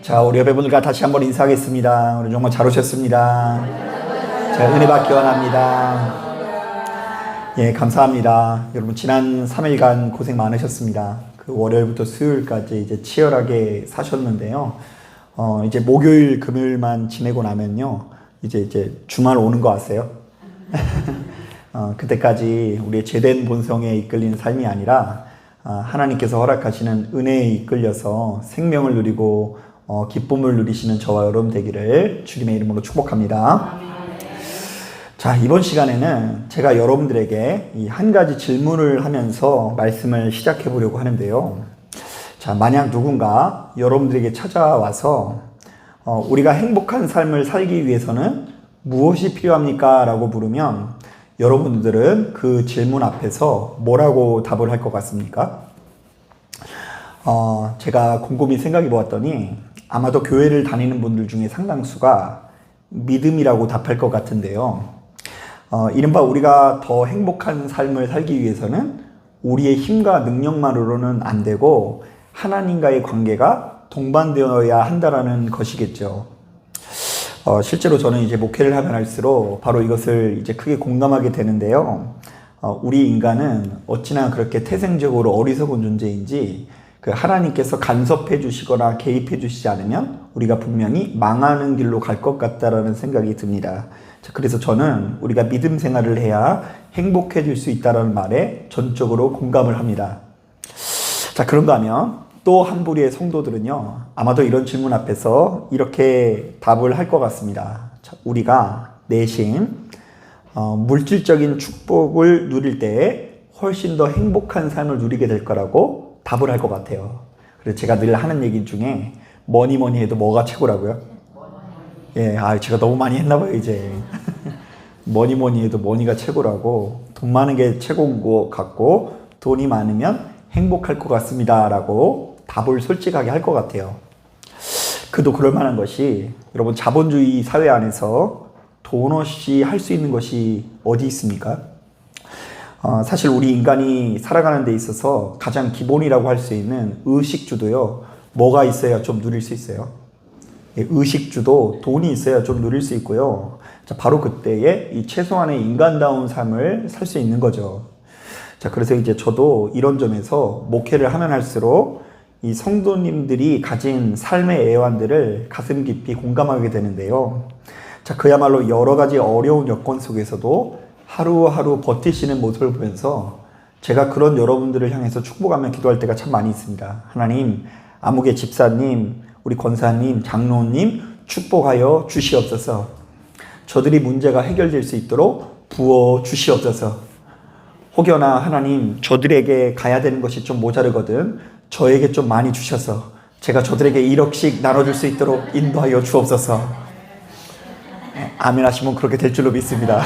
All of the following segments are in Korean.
자, 우리 여러분들과 다시 한번 인사하겠습니다. 오늘 정말 잘 오셨습니다. 자, 은혜 받기 원합니다. 예, 감사합니다. 여러분, 지난 3일간 고생 많으셨습니다. 그 월요일부터 수요일까지 이제 치열하게 사셨는데요. 이제 목요일, 금요일만 지내고 나면요. 이제 주말 오는 거 아세요? 그때까지 우리의 죄된 본성에 이끌리는 삶이 아니라 하나님께서 허락하시는 은혜에 이끌려서 생명을 누리고 기쁨을 누리시는 저와 여러분 되기를 주님의 이름으로 축복합니다. 자, 이번 시간에는 제가 여러분들에게 이 한 가지 질문을 하면서 말씀을 시작해 보려고 하는데요. 자, 만약 누군가 여러분들에게 찾아와서 우리가 행복한 삶을 살기 위해서는 무엇이 필요합니까? 라고 물으면 여러분들은 그 질문 앞에서 뭐라고 답을 할 것 같습니까? 제가 곰곰이 생각해 보았더니 아마도 교회를 다니는 분들 중에 상당수가 믿음이라고 답할 것 같은데요. 이른바 우리가 더 행복한 삶을 살기 위해서는 우리의 힘과 능력만으로는 안 되고 하나님과의 관계가 동반되어야 한다라는 것이겠죠. 실제로 저는 이제 목회를 하면 할수록 바로 이것을 이제 크게 공감하게 되는데요. 우리 인간은 어찌나 그렇게 태생적으로 어리석은 존재인지 그 하나님께서 간섭해 주시거나 개입해 주시지 않으면 우리가 분명히 망하는 길로 갈 것 같다라는 생각이 듭니다. 자, 그래서 저는 우리가 믿음 생활을 해야 행복해질 수 있다는 말에 전적으로 공감을 합니다. 자, 그런가 하면 또 한 부류의 성도들은요, 아마도 이런 질문 앞에서 이렇게 답을 할 것 같습니다. 자, 우리가 내심 물질적인 축복을 누릴 때 훨씬 더 행복한 삶을 누리게 될 거라고 답을 할 것 같아요. 그래서 제가 늘 하는 얘기 중에 뭐니 해도 뭐가 최고라고요? 예, 제가 너무 많이 했나 봐요, 이제. 뭐니 해도 뭐니가 최고라고, 돈 많은 게 최고인 것 같고, 돈이 많으면 행복할 것 같습니다. 라고 답을 솔직하게 할 것 같아요. 그도 그럴 만한 것이, 여러분, 자본주의 사회 안에서 돈 없이 할 수 있는 것이 어디 있습니까? 사실 우리 인간이 살아가는 데 있어서 가장 기본이라고 할 수 있는 의식주도요, 뭐가 있어야 좀 누릴 수 있어요? 의식주도 돈이 있어야 좀 누릴 수 있고요. 자, 바로 그때에 이 최소한의 인간다운 삶을 살 수 있는 거죠. 자, 그래서 이제 저도 이런 점에서 목회를 하면 할수록 이 성도님들이 가진 삶의 애환들을 가슴 깊이 공감하게 되는데요. 자, 그야말로 여러 가지 어려운 여건 속에서도 하루하루 버티시는 모습을 보면서 제가 그런 여러분들을 향해서 축복하며 기도할 때가 참 많이 있습니다. 하나님, 아무개 집사님, 우리 권사님, 장로님 축복하여 주시옵소서. 저들이 문제가 해결될 수 있도록 부어 주시옵소서. 혹여나 하나님, 저들에게 가야 되는 것이 좀 모자르거든 저에게 좀 많이 주셔서 제가 저들에게 1억씩 나눠줄 수 있도록 인도하여 주옵소서. 아멘 하시면 그렇게 될 줄로 믿습니다.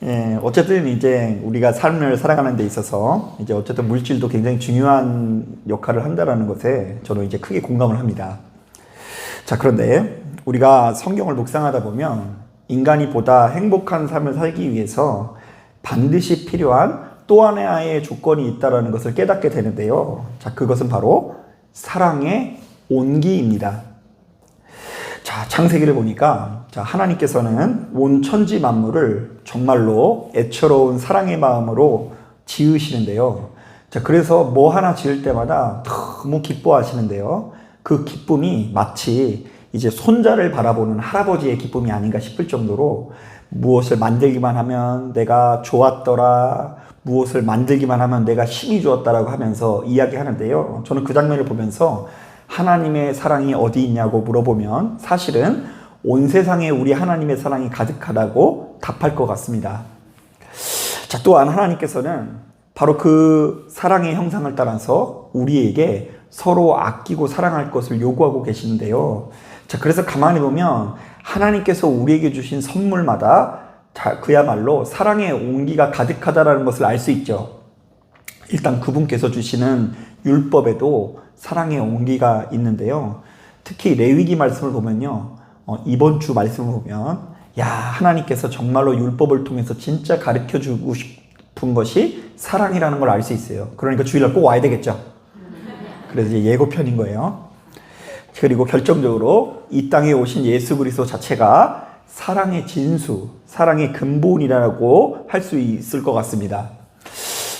예, 어쨌든 이제 우리가 삶을 살아가는 데 있어서 이제 어쨌든 물질도 굉장히 중요한 역할을 한다라는 것에 저는 이제 크게 공감을 합니다. 자, 그런데 우리가 성경을 묵상하다 보면 인간이 보다 행복한 삶을 살기 위해서 반드시 필요한 또 하나의 조건이 있다라는 것을 깨닫게 되는데요. 자, 그것은 바로 사랑의 온기입니다. 자, 창세기를 보니까 하나님께서는 온 천지 만물을 정말로 애처로운 사랑의 마음으로 지으시는데요. 자, 그래서 뭐 하나 지을 때마다 너무 기뻐하시는데요. 그 기쁨이 마치 이제 손자를 바라보는 할아버지의 기쁨이 아닌가 싶을 정도로 무엇을 만들기만 하면 내가 좋았더라, 무엇을 만들기만 하면 내가 힘이 좋았다라고 하면서 이야기하는데요. 저는 그 장면을 보면서 하나님의 사랑이 어디 있냐고 물어보면 사실은 온 세상에 우리 하나님의 사랑이 가득하다고 답할 것 같습니다. 자, 또한 하나님께서는 바로 그 사랑의 형상을 따라서 우리에게 서로 아끼고 사랑할 것을 요구하고 계시는데요. 자, 그래서 가만히 보면 하나님께서 우리에게 주신 선물마다 그야말로 사랑의 온기가 가득하다라는 것을 알 수 있죠. 일단 그분께서 주시는 율법에도 사랑의 온기가 있는데요. 특히 레위기 말씀을 보면요. 이번 주 말씀을 보면 하나님께서 정말로 율법을 통해서 진짜 가르쳐주고 싶은 것이 사랑이라는 걸 알 수 있어요. 그러니까 주일날 꼭 와야 되겠죠. 그래서 이제 예고편인 거예요. 그리고 결정적으로 이 땅에 오신 예수 그리스도 자체가 사랑의 진수, 사랑의 근본이라고 할 수 있을 것 같습니다.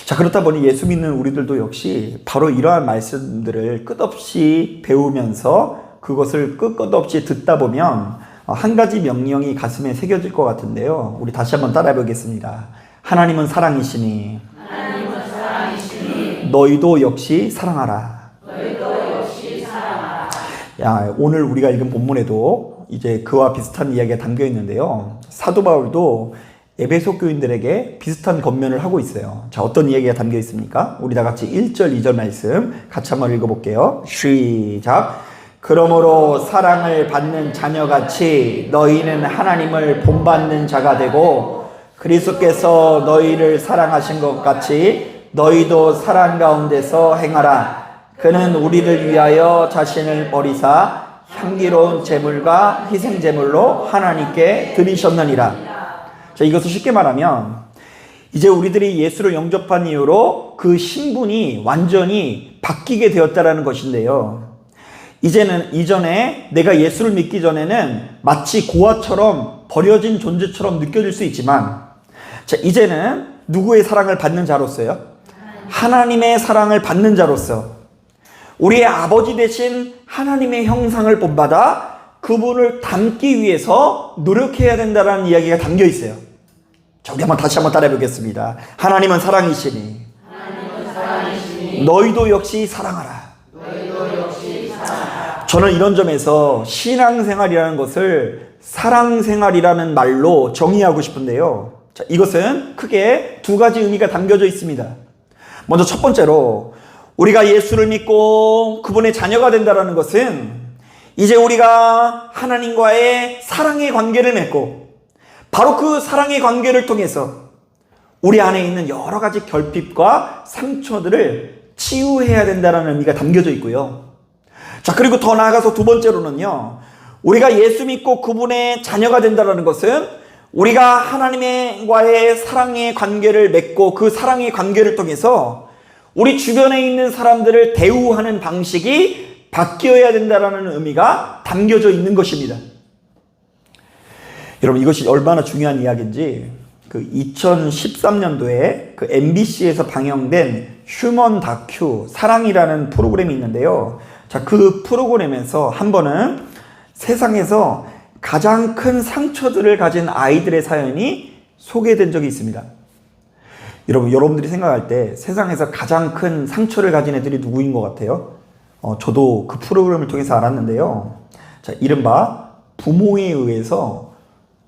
자, 그렇다 보니 예수 믿는 우리들도 역시 바로 이러한 말씀들을 끝없이 배우면서 그것을 끝없이 듣다 보면 한 가지 명령이 가슴에 새겨질 것 같은데요. 우리 다시 한번 따라해 보겠습니다. 하나님은 사랑이시니 너희도 역시 사랑하라. 야, 오늘 우리가 읽은 본문에도 이제 그와 비슷한 이야기가 담겨 있는데요. 사도 바울도 에베소 교인들에게 비슷한 권면을 하고 있어요. 자, 어떤 이야기가 담겨 있습니까? 우리 다 같이 1절, 2절 말씀 같이 한번 읽어볼게요. 시작. 그러므로 사랑을 받는 자녀같이 너희는 하나님을 본받는 자가 되고 그리스도께서 너희를 사랑하신 것 같이 너희도 사랑 가운데서 행하라. 그는 우리를 위하여 자신을 버리사 향기로운 제물과 희생 제물로 하나님께 드리셨느니라. 자, 이것을 쉽게 말하면 이제 우리들이 예수를 영접한 이후로 그 신분이 완전히 바뀌게 되었다라는 것인데요. 이전에 내가 예수를 믿기 전에는 마치 고아처럼 버려진 존재처럼 느껴질 수 있지만, 자, 이제는 누구의 사랑을 받는 자로서요? 하나님의 사랑을 받는 자로서 우리의 아버지 되신 하나님의 형상을 본받아 그분을 닮기 위해서 노력해야 된다는 이야기가 담겨 있어요. 자, 우리 다시 한번 따라해 보겠습니다. 하나님은 사랑이시니 너희도 역시 사랑하라. 저는 이런 점에서 신앙생활이라는 것을 사랑생활이라는 말로 정의하고 싶은데요. 자, 이것은 크게 두 가지 의미가 담겨져 있습니다. 먼저 첫 번째로 우리가 예수를 믿고 그분의 자녀가 된다는 것은 이제 우리가 하나님과의 사랑의 관계를 맺고 바로 그 사랑의 관계를 통해서 우리 안에 있는 여러 가지 결핍과 상처들을 치유해야 된다는 의미가 담겨져 있고요. 자, 그리고 더 나아가서 두 번째로는요, 우리가 예수 믿고 그분의 자녀가 된다는 것은 우리가 하나님과의 사랑의 관계를 맺고 그 사랑의 관계를 통해서 우리 주변에 있는 사람들을 대우하는 방식이 바뀌어야 된다는 의미가 담겨져 있는 것입니다. 여러분, 이것이 얼마나 중요한 이야기인지 그 2013년도에 그 MBC에서 방영된 휴먼 다큐 사랑이라는 프로그램이 있는데요. 자, 그 프로그램에서 한 번은 세상에서 가장 큰 상처들을 가진 아이들의 사연이 소개된 적이 있습니다. 여러분들이 생각할 때 세상에서 가장 큰 상처를 가진 애들이 누구인 것 같아요? 저도 그 프로그램을 통해서 알았는데요. 자, 이른바 부모에 의해서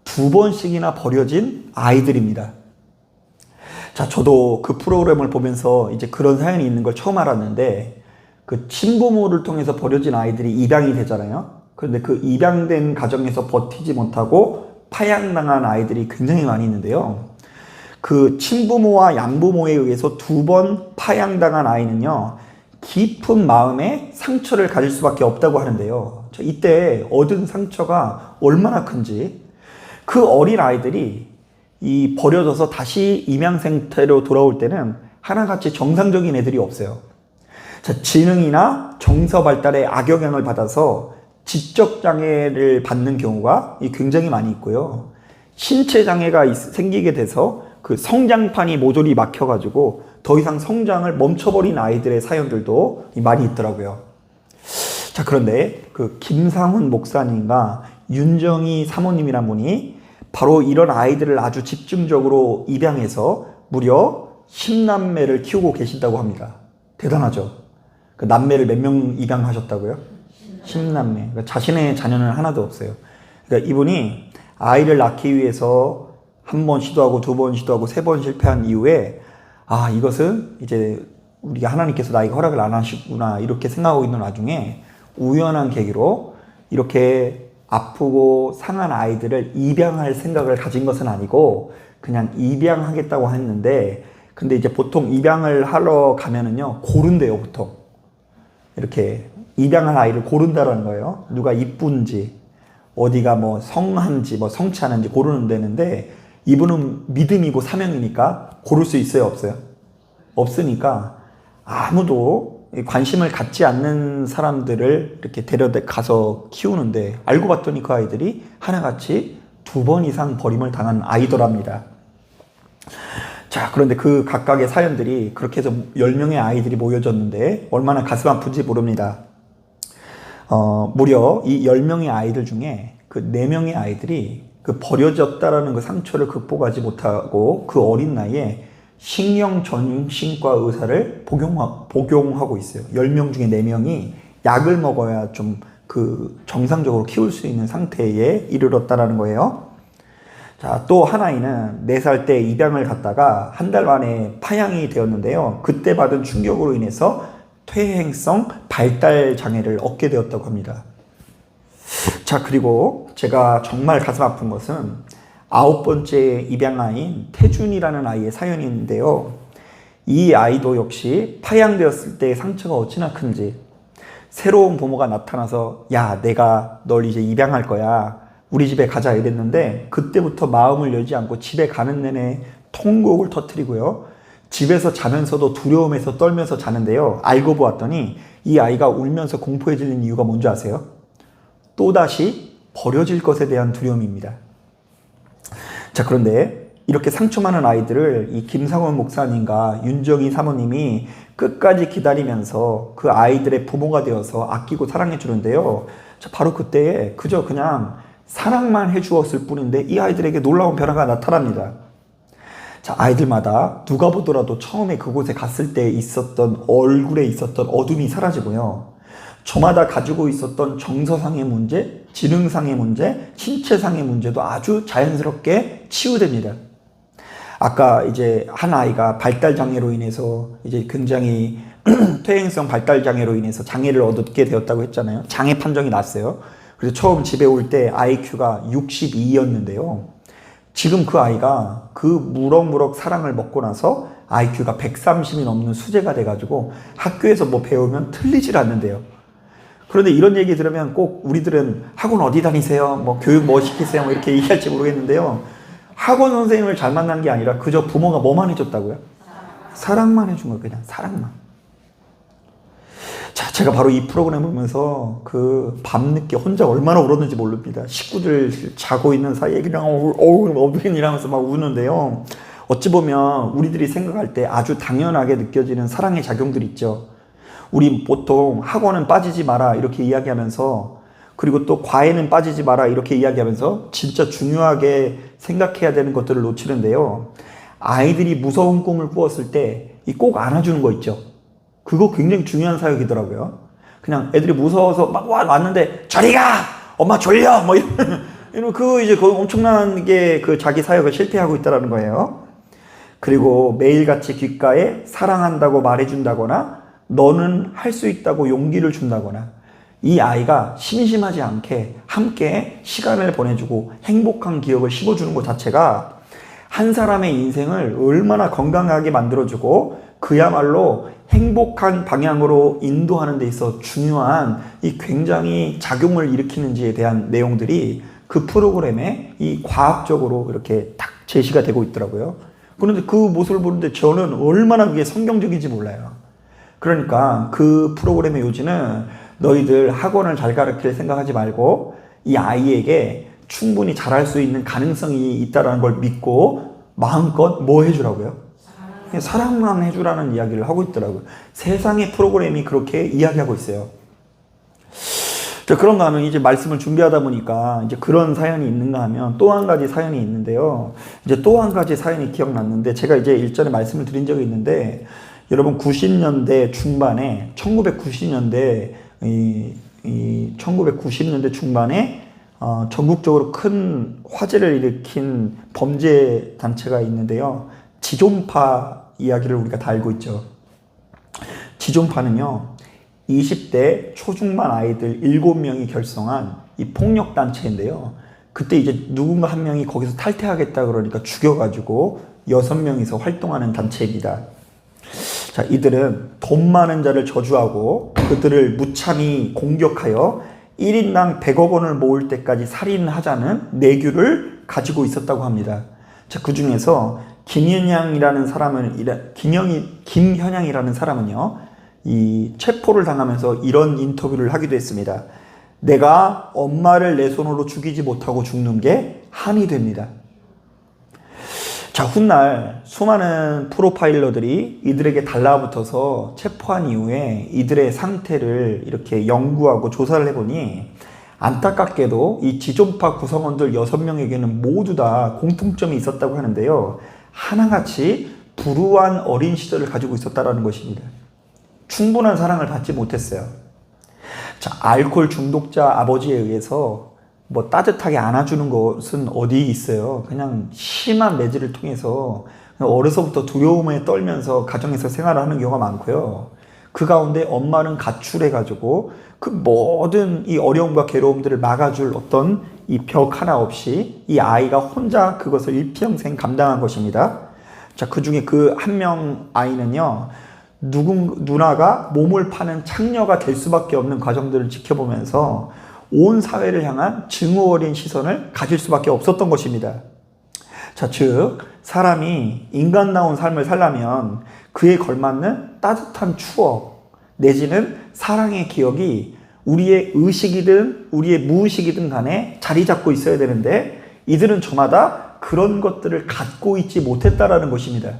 2번씩이나 버려진 아이들입니다. 자, 저도 그 프로그램을 보면서 이제 그런 사연이 있는 걸 처음 알았는데, 그 친부모를 통해서 버려진 아이들이 입양이 되잖아요. 그런데 그 입양된 가정에서 버티지 못하고 파양당한 아이들이 굉장히 많이 있는데요. 그 친부모와 양부모에 의해서 2번 파양당한 아이는요, 깊은 마음에 상처를 가질 수밖에 없다고 하는데요. 이때 얻은 상처가 얼마나 큰지, 그 어린 아이들이 이 버려져서 다시 입양 상태로 돌아올 때는 하나같이 정상적인 애들이 없어요. 자, 지능이나 정서 발달에 악영향을 받아서 지적 장애를 받는 경우가 굉장히 많이 있고요. 신체 장애가 생기게 돼서 그 성장판이 모조리 막혀가지고 더 이상 성장을 멈춰버린 아이들의 사연들도 많이 있더라고요. 자, 그런데 그 김상훈 목사님과 윤정희 사모님이란 분이 바로 이런 아이들을 아주 집중적으로 입양해서 무려 10남매를 키우고 계신다고 합니다. 대단하죠? 그 남매를 몇 명 입양하셨다고요? 10남매. 그러니까 자신의 자녀는 하나도 없어요. 그러니까 이분이 아이를 낳기 위해서 1번 시도하고 2번 시도하고 3번 실패한 이후에, 아, 이것은 이제 우리가 하나님께서 나에게 허락을 안 하시구나 이렇게 생각하고 있는 와중에 우연한 계기로 이렇게 아프고 상한 아이들을 입양할 생각을 가진 것은 아니고 그냥 입양하겠다고 했는데, 근데 이제 보통 입양을 하러 가면은요, 고른대요, 보통. 이렇게 입양할 아이를 고른다라는 거예요. 누가 이쁜지, 어디가 뭐 성한지, 뭐 성취하는지 고르는 데는데, 이분은 믿음이고 사명이니까 고를 수 있어요, 없어요? 없으니까 아무도 관심을 갖지 않는 사람들을 이렇게 데려가서 키우는데 알고 봤더니 그 아이들이 하나같이 2번 이상 버림을 당한 아이더랍니다. 자, 그런데 그 각각의 사연들이 그렇게 해서 10명의 아이들이 모여졌는데 얼마나 가슴 아픈지 모릅니다. 무려 이 10명의 아이들 중에 그 4명의 아이들이 그 버려졌다라는 그 상처를 극복하지 못하고 그 어린 나이에 신경전신과 의사를 복용하고 있어요. 10명 중에 4명이 약을 먹어야 좀 그 정상적으로 키울 수 있는 상태에 이르렀다라는 거예요. 자, 또 한 아이는 4살 때 입양을 갔다가 한 달 만에 파양이 되었는데요. 그때 받은 충격으로 인해서 퇴행성 발달 장애를 얻게 되었다고 합니다. 자, 그리고 제가 정말 가슴 아픈 것은 9번째 입양아이인 태준이라는 아이의 사연이 있는데요. 이 아이도 역시 파양되었을 때 상처가 어찌나 큰지 새로운 부모가 나타나서 야, 내가 널 이제 입양할 거야. 우리 집에 가자 이랬는데 그때부터 마음을 열지 않고 집에 가는 내내 통곡을 터뜨리고요. 집에서 자면서도 두려움에서 떨면서 자는데요. 알고 보았더니 이 아이가 울면서 공포에 질린 이유가 뭔지 아세요? 또다시 버려질 것에 대한 두려움입니다. 자, 그런데 이렇게 상처 많은 아이들을 이 김상원 목사님과 윤정희 사모님이 끝까지 기다리면서 그 아이들의 부모가 되어서 아끼고 사랑해 주는데요. 자, 바로 그때에 그저 그냥 사랑만 해 주었을 뿐인데 이 아이들에게 놀라운 변화가 나타납니다. 자, 아이들마다 누가 보더라도 처음에 그곳에 갔을 때 있었던 얼굴에 있었던 어둠이 사라지고요. 저마다 가지고 있었던 정서상의 문제, 지능상의 문제, 신체상의 문제도 아주 자연스럽게 치유됩니다. 아까 이제 한 아이가 발달장애로 인해서 이제 굉장히 퇴행성 발달장애로 인해서 장애를 얻게 되었다고 했잖아요. 장애 판정이 났어요. 그래서 처음 집에 올 때 IQ가 62였는데요. 지금 그 아이가 그 무럭무럭 사랑을 먹고 나서 IQ가 130이 넘는 수재가 돼가지고 학교에서 뭐 배우면 틀리질 않는데요. 그런데 이런 얘기 들으면 꼭 우리들은 학원 어디 다니세요? 뭐 교육 뭐 시키세요? 뭐 이렇게 얘기할지 모르겠는데요. 학원 선생님을 잘 만난 게 아니라 그저 부모가 뭐만 해줬다고요? 사랑만 해준 거예요. 그냥 사랑만. 자, 제가 바로 이 프로그램을 보면서 그 밤늦게 혼자 얼마나 울었는지 모릅니다. 식구들 자고 있는 사이에 그냥 어른이라면서 막 우는데요. 어찌 보면 우리들이 생각할 때 아주 당연하게 느껴지는 사랑의 작용들이 있죠. 우리 보통 학원은 빠지지 마라 이렇게 이야기하면서 그리고 또 과외는 빠지지 마라 이렇게 이야기하면서 진짜 중요하게 생각해야 되는 것들을 놓치는데요. 아이들이 무서운 꿈을 꾸었을 때 이 꼭 안아주는 거 있죠. 그거 굉장히 중요한 사역이더라고요. 그냥 애들이 무서워서 막 왔는데 저리 가! 엄마 졸려! 뭐 이런 그 이제 그 엄청나게 그 자기 사역을 실패하고 있다는 거예요. 그리고 매일같이 귓가에 사랑한다고 말해준다거나 너는 할 수 있다고 용기를 준다거나 이 아이가 심심하지 않게 함께 시간을 보내주고 행복한 기억을 씹어주는 것 자체가 한 사람의 인생을 얼마나 건강하게 만들어주고 그야말로 행복한 방향으로 인도하는 데 있어 중요한 이 굉장히 작용을 일으키는지에 대한 내용들이 그 프로그램에 이 과학적으로 이렇게 딱 제시가 되고 있더라고요. 그런데 그 모습을 보는데 저는 얼마나 그게 성경적인지 몰라요. 그러니까 그 프로그램의 요지는 너희들 학원을 잘 가르칠 생각하지 말고 이 아이에게 충분히 잘할 수 있는 가능성이 있다는 걸 믿고 마음껏 뭐 해주라고요? 사랑만 해주라는 이야기를 하고 있더라고요. 세상의 프로그램이 그렇게 이야기하고 있어요. 자, 그런가 하면 이제 말씀을 준비하다 보니까 이제 그런 사연이 있는가 하면 또 한 가지 사연이 있는데요. 이제 또 한 가지 사연이 기억났는데 제가 이제 일전에 말씀을 드린 적이 있는데 여러분 90년대 중반에 1990년대 1990년대 중반에 전국적으로 큰 화제를 일으킨 범죄 단체가 있는데요. 지존파 이야기를 우리가 다 알고 있죠. 지존파는요. 20대 초중반 아이들 7명이 결성한 이 폭력단체인데요. 그때 이제 누군가 한 명이 거기서 탈퇴하겠다 그러니까 죽여가지고 6명이서 활동하는 단체입니다. 자, 이들은 돈 많은 자를 저주하고 그들을 무참히 공격하여 1인당 100억 원을 모을 때까지 살인하자는 내규를 가지고 있었다고 합니다. 자, 그 중에서 김현양이라는 사람은요, 이 체포를 당하면서 이런 인터뷰를 하기도 했습니다. 내가 엄마를 내 손으로 죽이지 못하고 죽는 게 한이 됩니다. 자, 훗날 수많은 프로파일러들이 이들에게 달라붙어서 체포한 이후에 이들의 상태를 이렇게 연구하고 조사를 해보니 안타깝게도 이 지존파 구성원들 6명에게는 모두 다 공통점이 있었다고 하는데요. 하나같이 불우한 어린 시절을 가지고 있었다는 것입니다. 충분한 사랑을 받지 못했어요. 자, 알코올 중독자 아버지에 의해서 뭐 따뜻하게 안아주는 것은 어디 있어요. 그냥 심한 매질을 통해서 어려서부터 두려움에 떨면서 가정에서 생활을 하는 경우가 많고요. 그 가운데 엄마는 가출해가지고 그 모든 이 어려움과 괴로움들을 막아줄 어떤 이 벽 하나 없이 이 아이가 혼자 그것을 일평생 감당한 것입니다. 자, 그 중에 그 한 명 아이는요, 누나가 몸을 파는 창녀가 될 수밖에 없는 과정들을 지켜보면서 온 사회를 향한 증오 어린 시선을 가질 수밖에 없었던 것입니다. 자, 즉 사람이 인간다운 삶을 살려면 그에 걸맞는 따뜻한 추억 내지는 사랑의 기억이 우리의 의식이든 우리의 무의식이든 간에 자리 잡고 있어야 되는데 이들은 저마다 그런 것들을 갖고 있지 못했다라는 것입니다.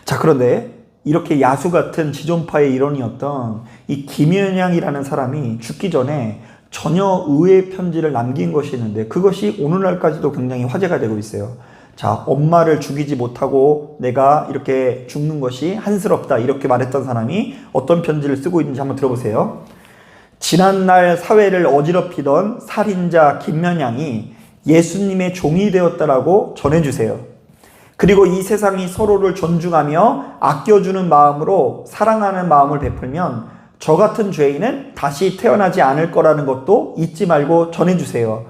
자, 그런데 이렇게 야수 같은 지존파의 일원이었던 이 김연양이라는 사람이 죽기 전에 전혀 의외의 편지를 남긴 것이 있는데 그것이 오늘날까지도 굉장히 화제가 되고 있어요. 자, 엄마를 죽이지 못하고 내가 이렇게 죽는 것이 한스럽다 이렇게 말했던 사람이 어떤 편지를 쓰고 있는지 한번 들어보세요. 지난날 사회를 어지럽히던 살인자 김연양이 예수님의 종이 되었다라고 전해주세요. 그리고 이 세상이 서로를 존중하며 아껴주는 마음으로 사랑하는 마음을 베풀면 저 같은 죄인은 다시 태어나지 않을 거라는 것도 잊지 말고 전해주세요.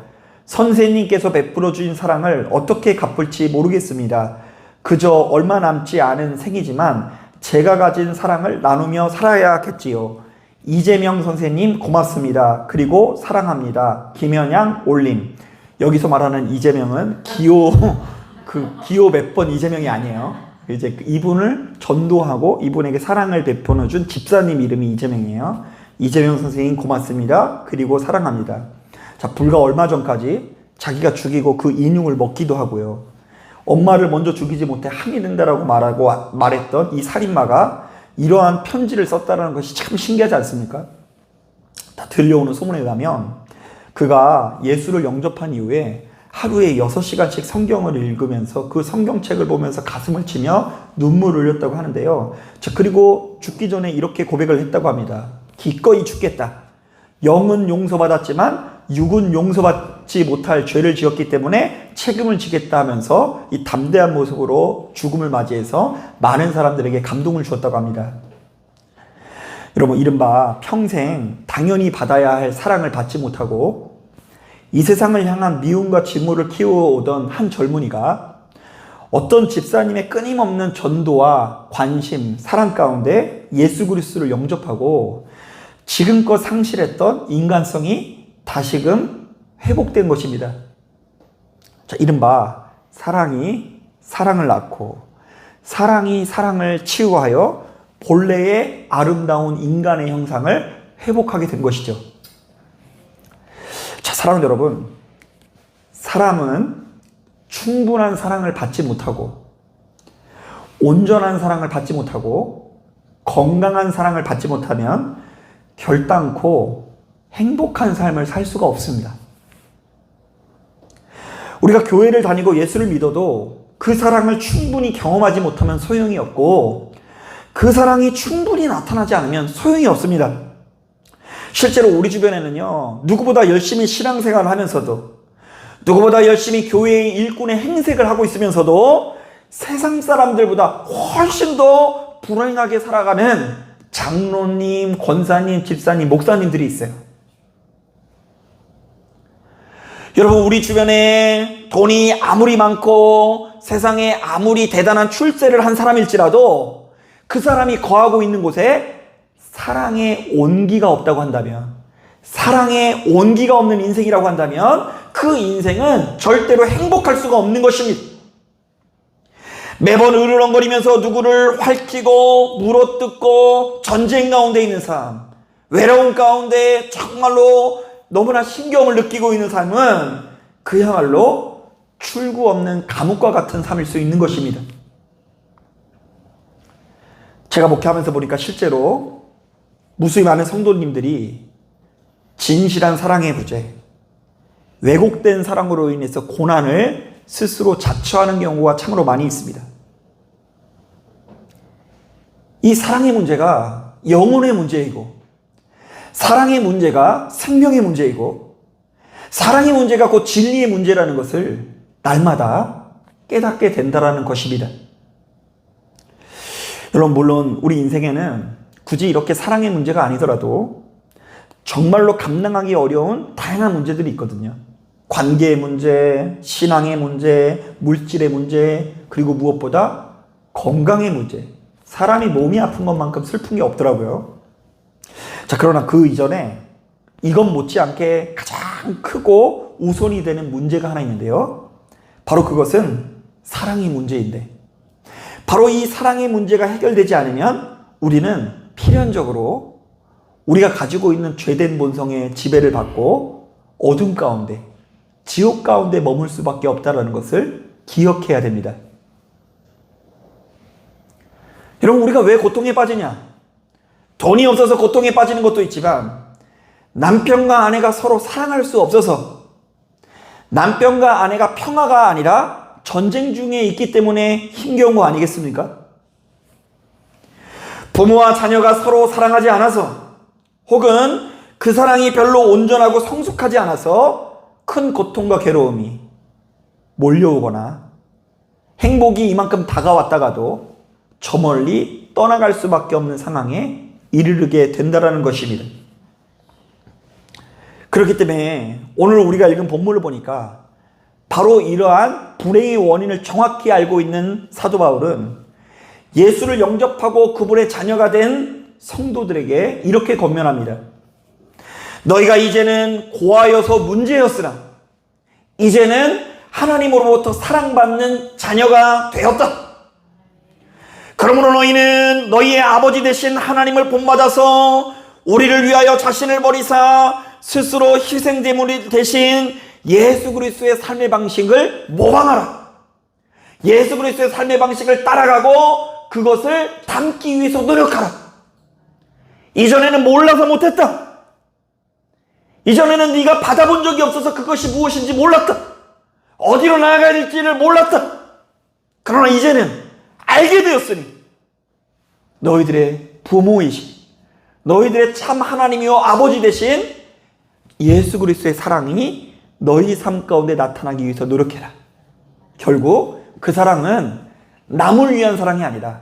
선생님께서 베풀어 주신 사랑을 어떻게 갚을지 모르겠습니다. 그저 얼마 남지 않은 생이지만 제가 가진 사랑을 나누며 살아야겠지요. 이재명 선생님 고맙습니다. 그리고 사랑합니다. 김연양 올림. 여기서 말하는 이재명은 기호 몇 번 이재명이 아니에요. 이제 이분을 전도하고 이분에게 사랑을 베풀어 준 집사님 이름이 이재명이에요. 이재명 선생님 고맙습니다. 그리고 사랑합니다. 자, 불과 얼마 전까지 자기가 죽이고 그 인육을 먹기도 하고요. 엄마를 먼저 죽이지 못해 한이 된다라고 말했던 이 살인마가 이러한 편지를 썼다는 것이 참 신기하지 않습니까? 다 들려오는 소문에 의하면 그가 예수를 영접한 이후에 하루에 6시간씩 성경을 읽으면서 그 성경책을 보면서 가슴을 치며 눈물을 흘렸다고 하는데요. 자, 그리고 죽기 전에 이렇게 고백을 했다고 합니다. 기꺼이 죽겠다. 영은 용서받았지만 육은 용서받지 못할 죄를 지었기 때문에 책임을 지겠다 하면서 이 담대한 모습으로 죽음을 맞이해서 많은 사람들에게 감동을 주었다고 합니다. 여러분, 이른바 평생 당연히 받아야 할 사랑을 받지 못하고 이 세상을 향한 미움과 증오를 키워오던 한 젊은이가 어떤 집사님의 끊임없는 전도와 관심, 사랑 가운데 예수 그리스도를 영접하고 지금껏 상실했던 인간성이 다시금 회복된 것입니다. 자, 이른바 사랑이 사랑을 낳고 사랑이 사랑을 치유하여 본래의 아름다운 인간의 형상을 회복하게 된 것이죠. 자, 사랑하는 여러분, 사람은 충분한 사랑을 받지 못하고 온전한 사랑을 받지 못하고 건강한 사랑을 받지 못하면 결단코 행복한 삶을 살 수가 없습니다. 우리가 교회를 다니고 예수를 믿어도 그 사랑을 충분히 경험하지 못하면 소용이 없고 그 사랑이 충분히 나타나지 않으면 소용이 없습니다. 실제로 우리 주변에는요, 누구보다 열심히 신앙생활을 하면서도 누구보다 열심히 교회의 일꾼의 행색을 하고 있으면서도 세상 사람들보다 훨씬 더 불행하게 살아가는 장로님, 권사님, 집사님, 목사님들이 있어요. 여러분, 우리 주변에 돈이 아무리 많고 세상에 아무리 대단한 출세를 한 사람일지라도 그 사람이 거하고 있는 곳에 사랑의 온기가 없다고 한다면, 사랑의 온기가 없는 인생이라고 한다면 그 인생은 절대로 행복할 수가 없는 것입니다. 매번 으르렁거리면서 누구를 핥히고 물어뜯고 전쟁 가운데 있는 삶, 외로움 가운데 정말로 너무나 신경을 느끼고 있는 삶은 그야말로 출구 없는 감옥과 같은 삶일 수 있는 것입니다. 제가 목회하면서 보니까 실제로 무수히 많은 성도님들이 진실한 사랑의 부재, 왜곡된 사랑으로 인해서 고난을 스스로 자처하는 경우가 참으로 많이 있습니다. 이 사랑의 문제가 영혼의 문제이고, 사랑의 문제가 생명의 문제이고, 사랑의 문제가 곧 진리의 문제라는 것을 날마다 깨닫게 된다는 것입니다. 여러분, 물론 우리 인생에는 굳이 이렇게 사랑의 문제가 아니더라도 정말로 감당하기 어려운 다양한 문제들이 있거든요. 관계의 문제, 신앙의 문제, 물질의 문제, 그리고 무엇보다 건강의 문제. 사람이 몸이 아픈 것만큼 슬픈 게 없더라고요. 자, 그러나 그 이전에 이것 못지않게 가장 크고 우선이 되는 문제가 하나 있는데요. 바로 그것은 사랑의 문제인데, 바로 이 사랑의 문제가 해결되지 않으면 우리는 필연적으로 우리가 가지고 있는 죄된 본성의 지배를 받고 어둠 가운데, 지옥 가운데 머물 수밖에 없다는 것을 기억해야 됩니다. 여러분, 우리가 왜 고통에 빠지냐? 돈이 없어서 고통에 빠지는 것도 있지만, 남편과 아내가 서로 사랑할 수 없어서, 남편과 아내가 평화가 아니라 전쟁 중에 있기 때문에 힘겨운 거 아니겠습니까? 부모와 자녀가 서로 사랑하지 않아서, 혹은 그 사랑이 별로 온전하고 성숙하지 않아서 큰 고통과 괴로움이 몰려오거나, 행복이 이만큼 다가왔다가도 저 멀리 떠나갈 수밖에 없는 상황에 이르게 된다는 것입니다. 그렇기 때문에 오늘 우리가 읽은 본문을 보니까 바로 이러한 불행의 원인을 정확히 알고 있는 사도 바울은 예수를 영접하고 그분의 자녀가 된 성도들에게 이렇게 권면합니다. 너희가 이제는 고아여서 문제였으나 이제는 하나님으로부터 사랑받는 자녀가 되었다. 그러므로 너희는 너희의 아버지 되신 하나님을 본받아서 우리를 위하여 자신을 버리사 스스로 희생제물이 되신 예수 그리스도의 삶의 방식을 모방하라. 예수 그리스도의 삶의 방식을 따라가고 그것을 담기 위해서 노력하라. 이전에는 몰라서 못했다. 이전에는 네가 받아본 적이 없어서 그것이 무엇인지 몰랐다. 어디로 나아가야 될지를 몰랐다. 그러나 이제는 알게 되었으니 너희들의 부모이신, 너희들의 참 하나님이요 아버지 되신 예수 그리스도의 사랑이 너희 삶 가운데 나타나기 위해서 노력해라. 결국 그 사랑은 남을 위한 사랑이 아니라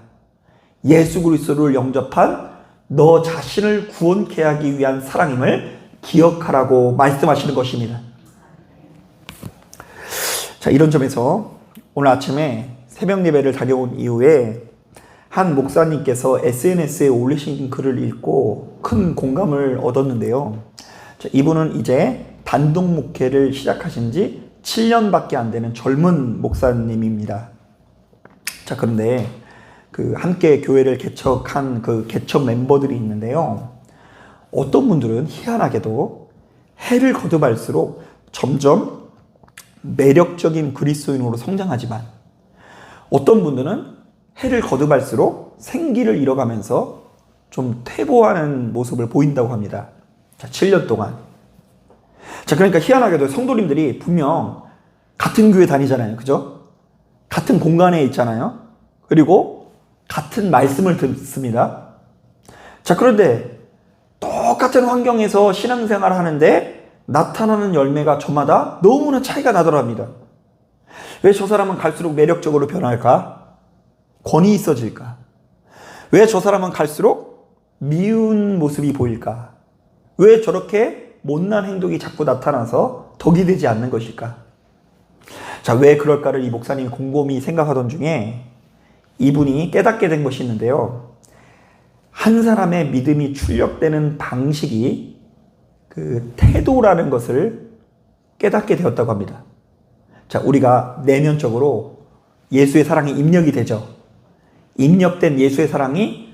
예수 그리스도를 영접한 너 자신을 구원케 하기 위한 사랑임을 기억하라고 말씀하시는 것입니다. 자, 이런 점에서 오늘 아침에 새벽 예배를 다녀온 이후에 한 목사님께서 SNS에 올리신 글을 읽고 큰 공감을 얻었는데요. 자, 이분은 이제 단독 목회를 시작하신 지 7년밖에 안 되는 젊은 목사님입니다. 자, 그런데 함께 교회를 개척한 그 개척 멤버들이 있는데요. 어떤 분들은 희한하게도 해를 거듭할수록 점점 매력적인 그리스도인으로 성장하지만, 어떤 분들은 해를 거듭할수록 생기를 잃어가면서 좀 퇴보하는 모습을 보인다고 합니다. 자, 7년 동안. 자, 그러니까 희한하게도 성도님들이 분명 같은 교회 다니잖아요. 그죠? 같은 공간에 있잖아요. 그리고 같은 말씀을 듣습니다. 자, 그런데 똑같은 환경에서 신앙생활을 하는데 나타나는 열매가 저마다 너무나 차이가 나더랍니다. 왜 저 사람은 갈수록 매력적으로 변할까? 권위 있어질까? 왜 저 사람은 갈수록 미운 모습이 보일까? 왜 저렇게 못난 행동이 자꾸 나타나서 덕이 되지 않는 것일까? 자, 왜 그럴까를 이 목사님이 곰곰이 생각하던 중에 이분이 깨닫게 된 것이 있는데요. 한 사람의 믿음이 출력되는 방식이 그 태도라는 것을 깨닫게 되었다고 합니다. 자, 우리가 내면적으로 예수의 사랑이 입력이 되죠. 입력된 예수의 사랑이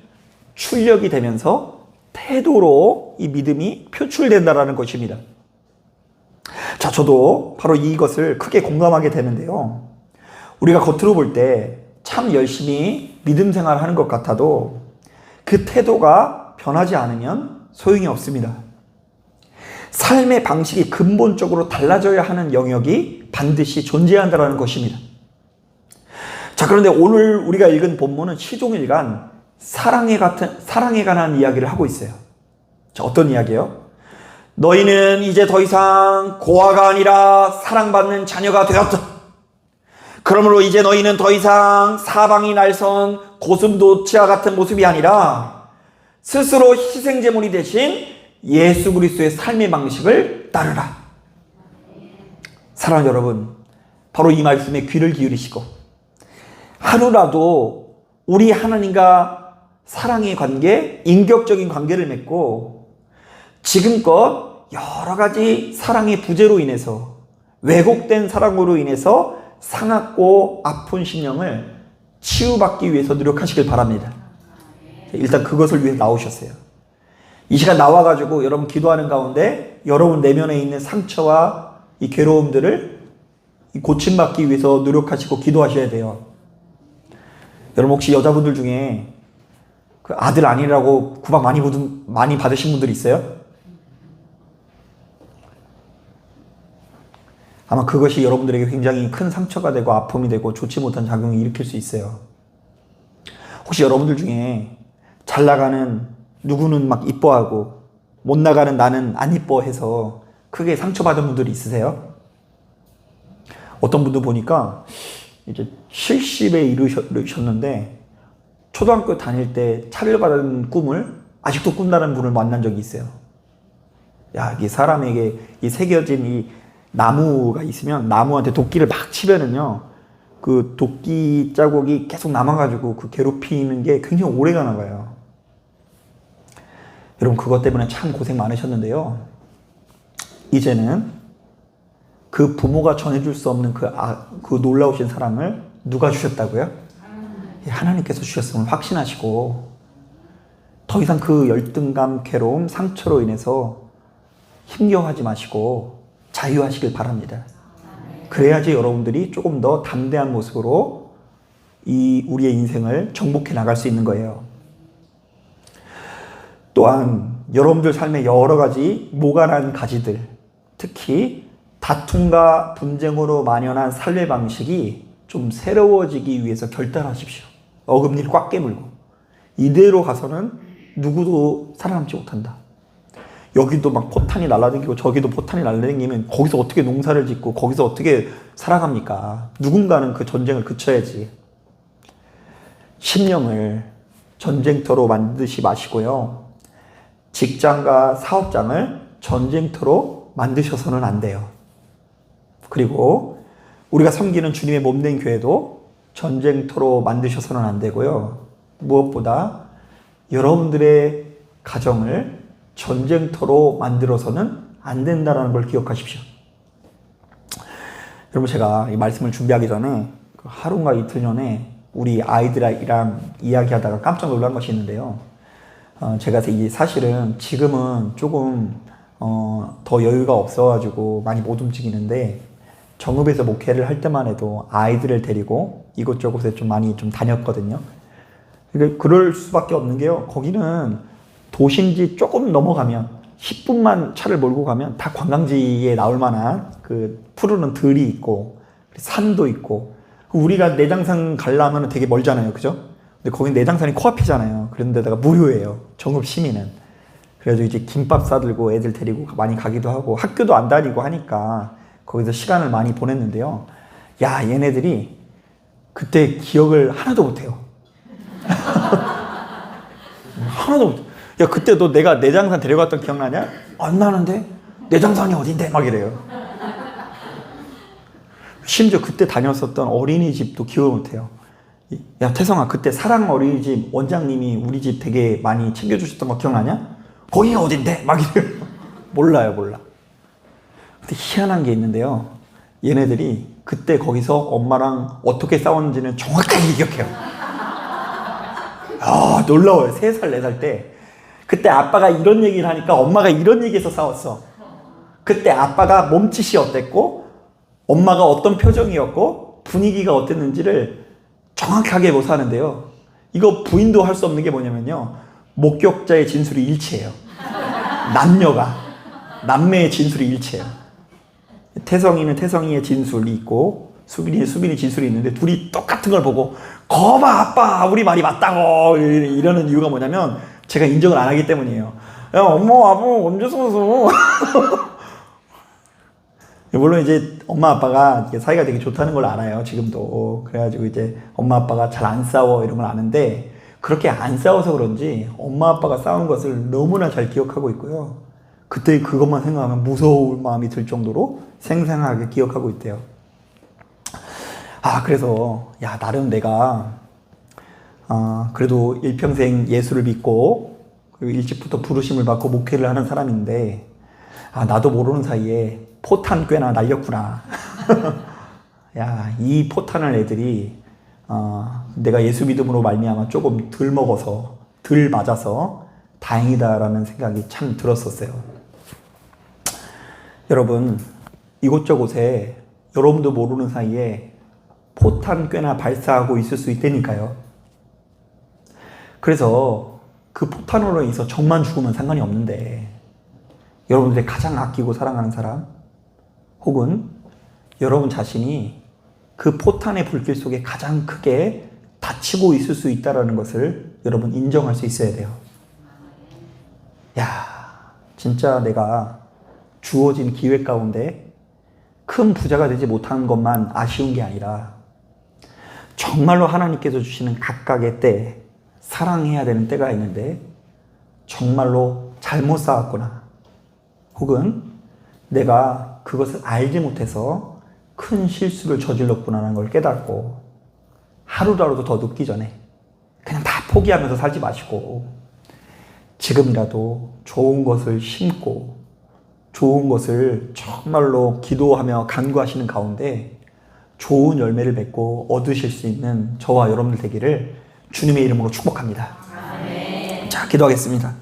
출력이 되면서 태도로 이 믿음이 표출된다라는 것입니다. 자, 저도 바로 이것을 크게 공감하게 되는데요. 우리가 겉으로 볼 때 참 열심히 믿음 생활하는 것 같아도 그 태도가 변하지 않으면 소용이 없습니다. 삶의 방식이 근본적으로 달라져야 하는 영역이 반드시 존재한다는 것입니다. 자, 그런데 오늘 우리가 읽은 본문은 시종일관 사랑에 관한 이야기를 하고 있어요. 자, 어떤 이야기예요? 너희는 이제 더 이상 고아가 아니라 사랑받는 자녀가 되었다. 그러므로 이제 너희는 더 이상 사방이 날선 고슴도치와 같은 모습이 아니라 스스로 희생제물이 되신 예수 그리스도의 삶의 방식을 따르라. 사랑하는 여러분, 바로 이 말씀에 귀를 기울이시고 하루라도 우리 하나님과 사랑의 관계, 인격적인 관계를 맺고 지금껏 여러 가지 사랑의 부재로 인해서 왜곡된 사랑으로 인해서 상했고 아픈 심령을 치유받기 위해서 노력하시길 바랍니다. 일단 그것을 위해 나오셨어요. 이 시간 나와가지고 여러분 기도하는 가운데 여러분 내면에 있는 상처와 이 괴로움들을 고침받기 위해서 노력하시고 기도하셔야 돼요. 여러분 혹시 여자분들 중에 그 아들 아니라고 구박 많이 받으신 분들 있어요? 아마 그것이 여러분들에게 굉장히 큰 상처가 되고 아픔이 되고 좋지 못한 작용을 일으킬 수 있어요. 혹시 여러분들 중에 잘 나가는 누구는 막 이뻐하고 못 나가는 나는 안 이뻐해서 크게 상처받은 분들이 있으세요? 어떤 분들 보니까 이제 70에 이르셨는데 초등학교 다닐 때 차별받은 꿈을 아직도 꾼다는 분을 만난 적이 있어요. 야, 이 사람에게 이 새겨진 이 나무가 있으면 나무한테 도끼를 막 치면은요, 그 도끼 자국이 계속 남아가지고 그 괴롭히는 게 굉장히 오래 가나 봐요. 여러분 그것 때문에 참 고생 많으셨는데요. 이제는 그 부모가 전해줄 수 없는 그 놀라우신 사랑을 누가 주셨다고요? 하나님께서 주셨음을 확신하시고 더 이상 그 열등감, 괴로움, 상처로 인해서 힘겨워하지 마시고 자유하시길 바랍니다. 그래야지 여러분들이 조금 더 담대한 모습으로 우리의 인생을 정복해 나갈 수 있는 거예요. 또한 여러분들 삶의 여러 가지 모가란 가지들, 특히 다툼과 분쟁으로 만연한 삶의 방식이 좀 새로워지기 위해서 결단하십시오. 어금니를 꽉 깨물고 이대로 가서는 누구도 살아남지 못한다. 여기도 막 포탄이 날아다니고 저기도 포탄이 날아다니면 거기서 어떻게 농사를 짓고 거기서 어떻게 살아갑니까? 누군가는 그 전쟁을 그쳐야지. 심령을 전쟁터로 만드시 마시고요. 직장과 사업장을 전쟁터로 만드셔서는 안 돼요. 그리고 우리가 섬기는 주님의 몸된 교회도 전쟁터로 만드셔서는 안 되고요. 무엇보다 여러분들의 가정을 전쟁터로 만들어서는 안 된다는 걸 기억하십시오. 여러분 제가 이 말씀을 준비하기 전에 하루인가 이틀 전에 우리 아이들이랑 이야기하다가 깜짝 놀란 것이 있는데요. 제가 사실은 지금은 조금 더 여유가 없어가지고 많이 못 움직이는데 정읍에서 목회를 할 때만 해도 아이들을 데리고 이곳저곳에 좀 많이 다녔거든요. 그럴 수밖에 없는 게요. 거기는 도심지 조금 넘어가면 10분만 차를 몰고 가면 다 관광지에 나올 만한 그 푸르른 들이 있고 산도 있고 우리가 내장산 가려면 되게 멀잖아요. 그죠? 근데 거긴 내장산이 코앞이잖아요. 그런데다가 무료예요. 정읍 시민은. 그래가지고 이제 김밥 싸들고 애들 데리고 많이 가기도 하고 학교도 안 다니고 하니까 거기서 시간을 많이 보냈는데요. 야, 얘네들이 그때 기억을 하나도 못해요. 하나도 못해요. 야, 그때 너 내가 내장산 데려갔던 기억나냐? 안 나는데? 내장산이 어딘데? 막 이래요. 심지어 그때 다녔었던 어린이집도 기억을 못해요. 야, 태성아, 그때 사랑 어린이집 원장님이 우리 집 되게 많이 챙겨주셨던 거 기억나냐? 거기가 어딘데? 막 이래요. 몰라. 근데 희한한 게 있는데요. 얘네들이 그때 거기서 엄마랑 어떻게 싸웠는지는 정확하게 기억해요. 아, 놀라워요. 3살, 4살 때. 그때 아빠가 이런 얘기를 하니까 엄마가 이런 얘기해서 싸웠어. 그때 아빠가 몸짓이 어땠고, 엄마가 어떤 표정이었고, 분위기가 어땠는지를 정확하게 묘사하는데요. 이거 부인도 할 수 없는 게 뭐냐면요. 목격자의 진술이 일치해요. 남매의 진술이 일치해요. 태성이는 태성이의 진술이 있고, 수빈이는 수빈이 진술이 있는데, 둘이 똑같은 걸 보고, 거봐, 아빠, 우리 말이 맞다고! 이러는 이유가 뭐냐면, 제가 인정을 안 하기 때문이에요. 야, 엄마, 아빠, 언제 싸웠어? 물론 이제 엄마 아빠가 사이가 되게 좋다는 걸 알아요. 지금도. 그래가지고 이제 엄마 아빠가 잘 안 싸워 이런 걸 아는데 그렇게 안 싸워서 그런지 엄마 아빠가 싸운 것을 너무나 잘 기억하고 있고요. 그때 그것만 생각하면 무서울 마음이 들 정도로 생생하게 기억하고 있대요. 아, 그래서 야, 나름 내가 그래도 일평생 예수를 믿고 그리고 일찍부터 부르심을 받고 목회를 하는 사람인데 나도 모르는 사이에 포탄 꽤나 날렸구나. 야, 이 포탄을 애들이 내가 예수 믿음으로 말미암아 조금 덜 먹어서 덜 맞아서 다행이다라는 생각이 참 들었었어요. 여러분, 이곳저곳에 여러분도 모르는 사이에 포탄 꽤나 발사하고 있을 수 있다니까요. 그래서 그 포탄으로 인해서 적만 죽으면 상관이 없는데 여러분들이 가장 아끼고 사랑하는 사람 혹은 여러분 자신이 그 포탄의 불길 속에 가장 크게 다치고 있을 수 있다는 것을 여러분 인정할 수 있어야 돼요. 야, 진짜 내가 주어진 기회 가운데 큰 부자가 되지 못한 것만 아쉬운 게 아니라 정말로 하나님께서 주시는 각각의 때, 사랑해야 되는 때가 있는데 정말로 잘못 쌓았구나. 혹은 내가 그것을 알지 못해서 큰 실수를 저질렀구나라는 걸 깨닫고 하루라도 더 눕기 전에 그냥 다 포기하면서 살지 마시고 지금이라도 좋은 것을 심고 좋은 것을 정말로 기도하며 간구하시는 가운데 좋은 열매를 맺고 얻으실 수 있는 저와 여러분들 되기를 주님의 이름으로 축복합니다. 아멘. 자, 기도하겠습니다.